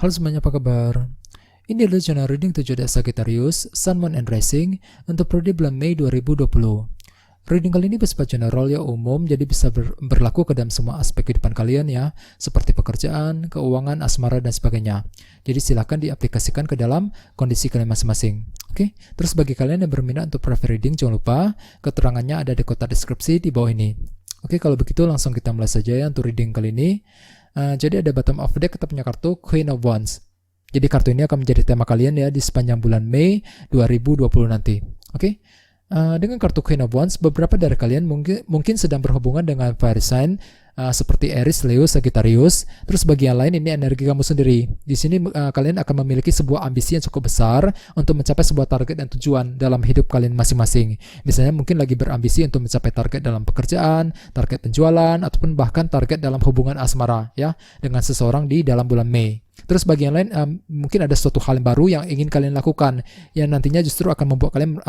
Halo semuanya, apa kabar? Ini adalah channel reading 7 dari Sagittarius, Sun, Moon, and Rising untuk periode bulan Mei 2020. Reading kali ini bersifat general ya, umum, jadi bisa berlaku ke dalam semua aspek kehidupan kalian ya, seperti pekerjaan, keuangan, asmara, dan sebagainya. Jadi silahkan diaplikasikan ke dalam kondisi kalian masing-masing. Oke, terus bagi kalian yang berminat untuk private reading, jangan lupa keterangannya ada di kotak deskripsi di bawah ini. Oke, kalau begitu langsung kita mulai saja ya untuk reading kali ini. Jadi ada bottom of the deck, kita punya kartu Queen of Wands. Jadi kartu ini akan menjadi tema kalian ya di sepanjang bulan Mei 2020 nanti. Oke. Dengan kartu Queen of Wands, beberapa dari kalian mungkin sedang berhubungan dengan fire sign seperti Aries, Leo, Sagittarius. Terus bagi yang lain ini energi kamu sendiri. Di sini kalian akan memiliki sebuah ambisi yang cukup besar untuk mencapai sebuah target dan tujuan dalam hidup kalian masing-masing. Misalnya mungkin lagi berambisi untuk mencapai target dalam pekerjaan, target penjualan, ataupun bahkan target dalam hubungan asmara ya dengan seseorang di dalam bulan Mei. Terus bagi yang lain mungkin ada suatu hal yang baru yang ingin kalian lakukan yang nantinya justru akan membuat kalian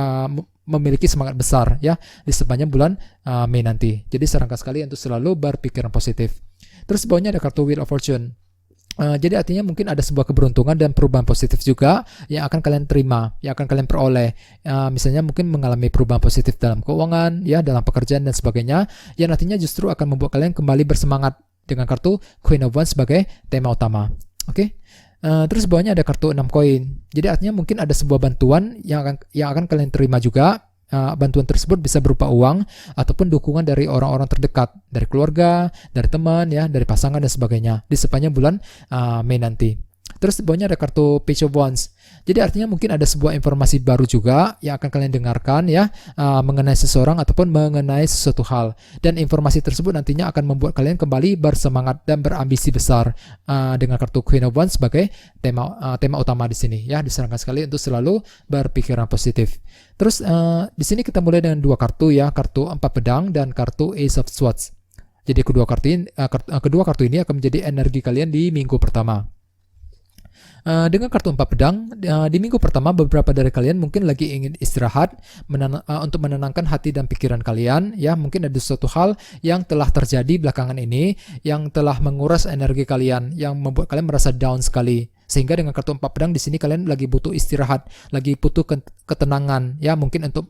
memiliki semangat besar ya di sepanjang bulan Mei nanti. Jadi sarankan sekali untuk selalu berpikiran positif. Terus bawahnya ada kartu Wheel of Fortune. Jadi artinya mungkin ada sebuah keberuntungan dan perubahan positif juga yang akan kalian terima, yang akan kalian peroleh. Misalnya mungkin mengalami perubahan positif dalam keuangan, ya dalam pekerjaan dan sebagainya, yang nantinya justru akan membuat kalian kembali bersemangat dengan kartu Queen of Wands sebagai tema utama. Oke. Terus bawahnya ada kartu 6 koin. Jadi artinya mungkin ada sebuah bantuan yang akan kalian terima juga. Bantuan tersebut bisa berupa uang ataupun dukungan dari orang-orang terdekat, dari keluarga, dari teman ya, dari pasangan dan sebagainya di sepanjang bulan Mei nanti. Terus bawahnya ada kartu Page of Wands. Jadi artinya mungkin ada sebuah informasi baru juga yang akan kalian dengarkan ya mengenai seseorang ataupun mengenai sesuatu hal. Dan informasi tersebut nantinya akan membuat kalian kembali bersemangat dan berambisi besar dengan kartu Queen of Wands sebagai tema utama di sini ya. Disarankan sekali untuk selalu berpikiran positif. Terus di sini kita mulai dengan dua kartu ya, kartu 4 pedang dan kartu Ace of Swords. Jadi kedua kartu ini akan menjadi energi kalian di minggu pertama. Dengan kartu 4 pedang, di minggu pertama beberapa dari kalian mungkin lagi ingin istirahat untuk menenangkan hati dan pikiran kalian ya. Mungkin ada suatu hal yang telah terjadi belakangan ini yang telah menguras energi kalian, yang membuat kalian merasa down sekali. Sehingga dengan kartu 4 pedang di sini kalian lagi butuh istirahat, lagi butuh ketenangan ya, mungkin untuk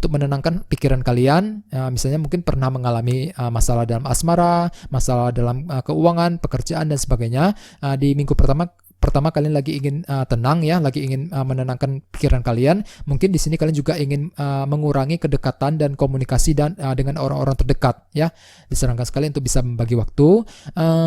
menenangkan pikiran kalian. Misalnya mungkin pernah mengalami masalah dalam asmara, masalah dalam keuangan, pekerjaan dan sebagainya. Di minggu pertama kalian lagi ingin tenang ya, lagi ingin menenangkan pikiran kalian. Mungkin di sini kalian juga ingin mengurangi kedekatan dan komunikasi dengan orang-orang terdekat ya. Disarankan sekali untuk bisa membagi waktu.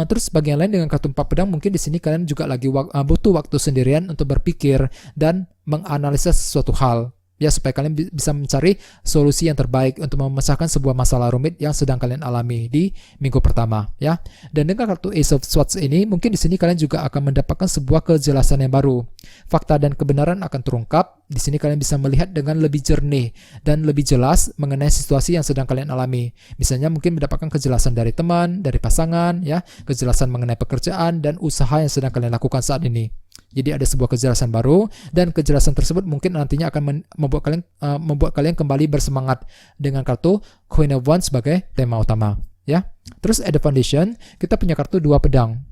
Terus bagi yang lain dengan kartu 4 pedang, mungkin di sini kalian juga lagi butuh waktu sendirian untuk berpikir dan menganalisa sesuatu hal. Ya, supaya kalian bisa mencari solusi yang terbaik untuk memecahkan sebuah masalah rumit yang sedang kalian alami di minggu pertama ya. Dan dengan kartu Ace of Swords ini mungkin di sini kalian juga akan mendapatkan sebuah kejelasan yang baru. Fakta dan kebenaran akan terungkap. Di sini kalian bisa melihat dengan lebih jernih dan lebih jelas mengenai situasi yang sedang kalian alami. Misalnya mungkin mendapatkan kejelasan dari teman, dari pasangan ya, kejelasan mengenai pekerjaan dan usaha yang sedang kalian lakukan saat ini. Jadi ada sebuah kejelasan baru dan kejelasan tersebut mungkin nantinya akan membuat kalian kembali bersemangat dengan kartu Queen of Wands sebagai tema utama ya. Terus ada foundation, kita punya kartu 2 pedang.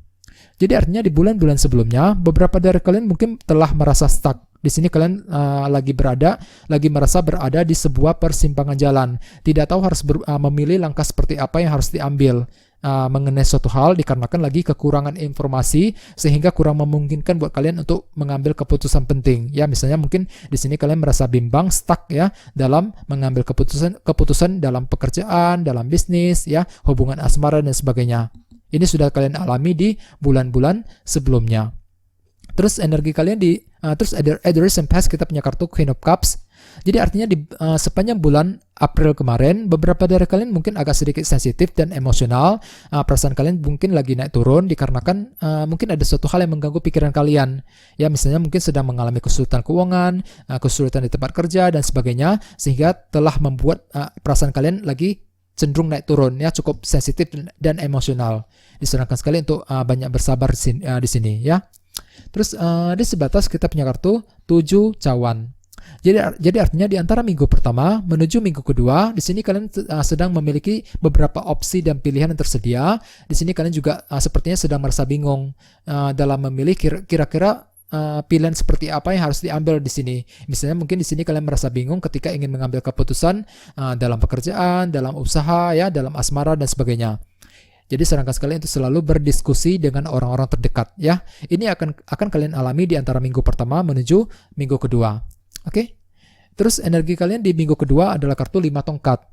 Jadi artinya di bulan-bulan sebelumnya beberapa dari kalian mungkin telah merasa stuck. Di sini kalian lagi merasa berada di sebuah persimpangan jalan, tidak tahu harus memilih langkah seperti apa yang harus diambil mengenai suatu hal, dikarenakan lagi kekurangan informasi sehingga kurang memungkinkan buat kalian untuk mengambil keputusan penting ya. Misalnya mungkin di sini kalian merasa bimbang, stuck ya dalam mengambil keputusan dalam pekerjaan, dalam bisnis ya, hubungan asmara dan sebagainya. Ini sudah kalian alami di bulan-bulan sebelumnya. Terus energi kalian terus ada recent past, kita punya kartu Queen of Cups. Jadi artinya di sepanjang bulan April kemarin beberapa dari kalian mungkin agak sedikit sensitif dan emosional. Perasaan kalian mungkin lagi naik turun dikarenakan mungkin ada suatu hal yang mengganggu pikiran kalian. Ya misalnya mungkin sedang mengalami kesulitan keuangan, kesulitan di tempat kerja dan sebagainya, sehingga telah membuat perasaan kalian lagi cenderung naik turun ya, cukup sensitif dan emosional. Disarankan sekali untuk banyak bersabar di sini ya. Terus di sebatas kita punya kartu 7 cawan. Jadi artinya di antara minggu pertama menuju minggu kedua, di sini kalian sedang memiliki beberapa opsi dan pilihan yang tersedia. Di sini kalian juga sepertinya sedang merasa bingung dalam memilih kira-kira pilihan seperti apa yang harus diambil di sini. Misalnya mungkin di sini kalian merasa bingung ketika ingin mengambil keputusan dalam pekerjaan, dalam usaha, ya, dalam asmara dan sebagainya. Jadi sarankan sekali untuk selalu berdiskusi dengan orang-orang terdekat, ya. Ini akan kalian alami di antara minggu pertama menuju minggu kedua. Oke. Terus energi kalian di minggu kedua adalah kartu 5 tongkat.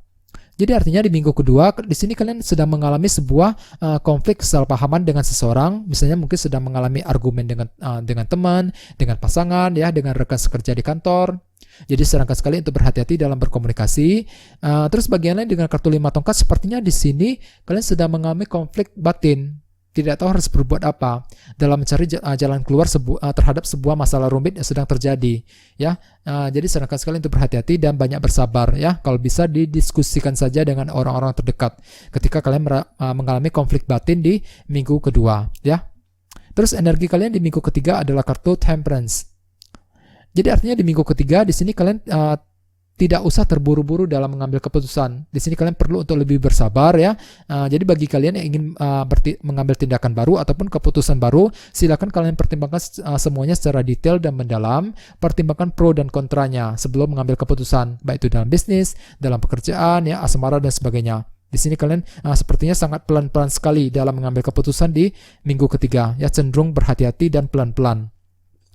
Jadi artinya di minggu kedua di sini kalian sedang mengalami sebuah konflik kesalahpahaman dengan seseorang, misalnya mungkin sedang mengalami argumen dengan teman, dengan pasangan, ya, dengan rekan sekerja di kantor. Jadi sarankan sekali untuk berhati-hati dalam berkomunikasi. Terus bagian lain dengan kartu 5 tongkat, sepertinya di sini kalian sedang mengalami konflik batin. Tidak tahu harus berbuat apa dalam mencari jalan keluar terhadap sebuah masalah rumit yang sedang terjadi, ya. Jadi sarankan sekali untuk berhati-hati dan banyak bersabar, ya. Kalau bisa didiskusikan saja dengan orang-orang terdekat ketika kalian mengalami konflik batin di minggu kedua, ya. Terus energi kalian di minggu ketiga adalah kartu Temperance. Jadi artinya di minggu ketiga di sini kalian tidak usah terburu-buru dalam mengambil keputusan. Di sini kalian perlu untuk lebih bersabar, ya. Jadi bagi kalian yang ingin mengambil tindakan baru ataupun keputusan baru, silakan kalian pertimbangkan semuanya secara detail dan mendalam. Pertimbangkan pro dan kontranya sebelum mengambil keputusan, baik itu dalam bisnis, dalam pekerjaan, ya, asmara dan sebagainya. Di sini kalian sepertinya sangat pelan-pelan sekali dalam mengambil keputusan di minggu ketiga, ya, cenderung berhati-hati dan pelan-pelan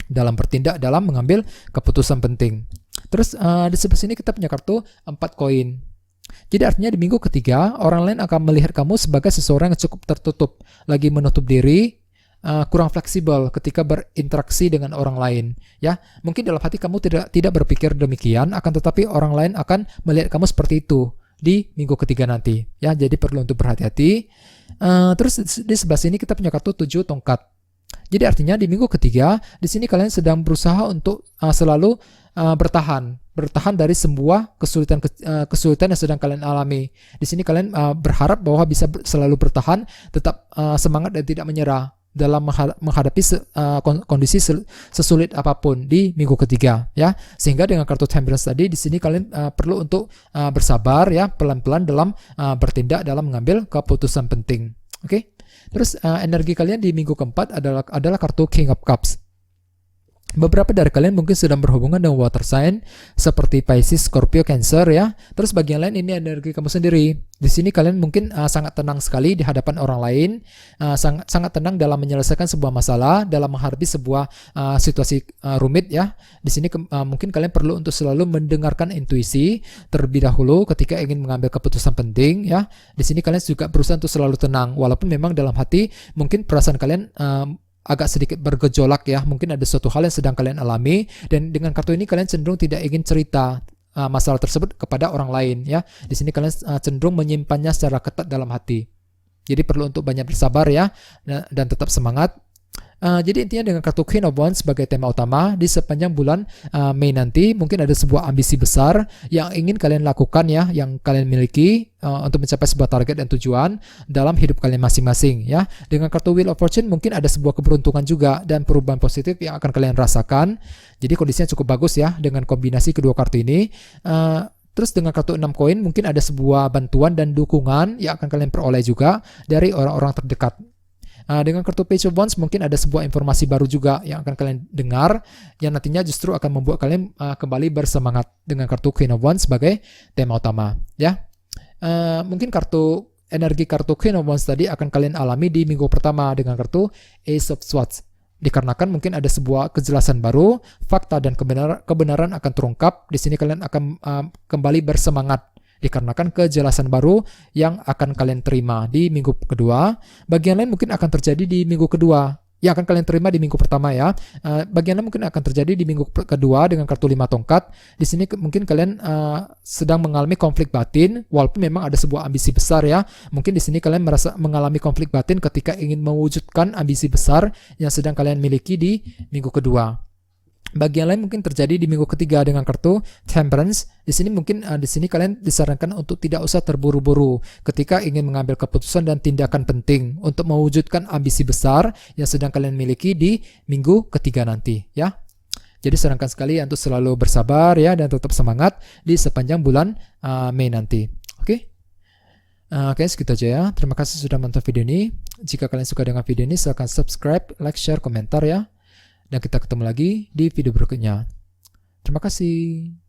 dalam bertindak dalam mengambil keputusan penting. Terus di sebelah sini kita punya kartu 4 koin. Jadi artinya di minggu ketiga orang lain akan melihat kamu sebagai seseorang yang cukup tertutup, lagi menutup diri, kurang fleksibel ketika berinteraksi dengan orang lain, ya. Mungkin dalam hati kamu tidak berpikir demikian, akan tetapi orang lain akan melihat kamu seperti itu di minggu ketiga nanti, ya. Jadi perlu untuk berhati-hati. Terus di sebelah sini kita punya kartu 7 tongkat. Jadi artinya di minggu ketiga di sini kalian sedang berusaha untuk selalu bertahan dari sebuah kesulitan yang sedang kalian alami. Di sini kalian berharap bahwa bisa selalu bertahan, tetap semangat dan tidak menyerah dalam menghadapi kondisi sesulit apapun di minggu ketiga, ya. Sehingga dengan kartu Temperance tadi di sini kalian perlu untuk bersabar, ya, pelan-pelan dalam bertindak dalam mengambil keputusan penting. Oke. Terus energi kalian di minggu keempat adalah kartu King of Cups. Beberapa dari kalian mungkin sedang berhubungan dengan water sign seperti Pisces, Scorpio, Cancer, ya. Terus bagian lain ini energi kamu sendiri. Di sini kalian mungkin sangat tenang sekali di hadapan orang lain, sangat tenang dalam menyelesaikan sebuah masalah, dalam menghadapi sebuah situasi rumit, ya. Di sini mungkin kalian perlu untuk selalu mendengarkan intuisi terlebih dahulu ketika ingin mengambil keputusan penting, ya. Di sini kalian juga berusaha untuk selalu tenang, walaupun memang dalam hati mungkin perasaan kalian agak sedikit bergejolak, ya. Mungkin ada suatu hal yang sedang kalian alami, dan dengan kartu ini kalian cenderung tidak ingin cerita masalah tersebut kepada orang lain, ya. Di sini kalian cenderung menyimpannya secara ketat dalam hati. Jadi perlu untuk banyak bersabar, ya, dan tetap semangat. Jadi intinya dengan kartu Queen of Wands sebagai tema utama di sepanjang bulan Mei nanti, mungkin ada sebuah ambisi besar yang ingin kalian lakukan, ya, yang kalian miliki untuk mencapai sebuah target dan tujuan dalam hidup kalian masing-masing, ya. Dengan kartu Wheel of Fortune mungkin ada sebuah keberuntungan juga dan perubahan positif yang akan kalian rasakan. Jadi kondisinya cukup bagus, ya, dengan kombinasi kedua kartu ini. Terus dengan kartu 6 koin mungkin ada sebuah bantuan dan dukungan yang akan kalian peroleh juga dari orang-orang terdekat. Dengan kartu Page of Wands mungkin ada sebuah informasi baru juga yang akan kalian dengar, yang nantinya justru akan membuat kalian kembali bersemangat dengan kartu Queen of Wands sebagai tema utama, ya. Mungkin energi kartu Queen of Wands tadi akan kalian alami di minggu pertama dengan kartu Ace of Swords. Dikarenakan mungkin ada sebuah kejelasan baru, fakta dan kebenaran akan terungkap. Di sini kalian akan kembali bersemangat dikarenakan kejelasan baru yang akan kalian terima di minggu kedua. Bagian lain mungkin akan terjadi di minggu kedua yang akan kalian terima di minggu pertama, ya. Bagian lain mungkin akan terjadi di minggu kedua dengan kartu 5 tongkat. Di sini mungkin kalian sedang mengalami konflik batin, walaupun memang ada sebuah ambisi besar, ya. Mungkin di sini kalian merasa mengalami konflik batin ketika ingin mewujudkan ambisi besar yang sedang kalian miliki di minggu kedua. Bagian lain mungkin terjadi di minggu ketiga dengan kartu Temperance. Di sini mungkin di sini kalian disarankan untuk tidak usah terburu-buru ketika ingin mengambil keputusan dan tindakan penting untuk mewujudkan ambisi besar yang sedang kalian miliki di minggu ketiga nanti, ya. Jadi sarankan sekali untuk selalu bersabar ya dan tetap semangat di sepanjang bulan Mei nanti. Oke? Oke, segitu aja ya. Terima kasih sudah menonton video ini. Jika kalian suka dengan video ini, silahkan subscribe, like, share, komentar ya. Dan kita ketemu lagi di video berikutnya. Terima kasih.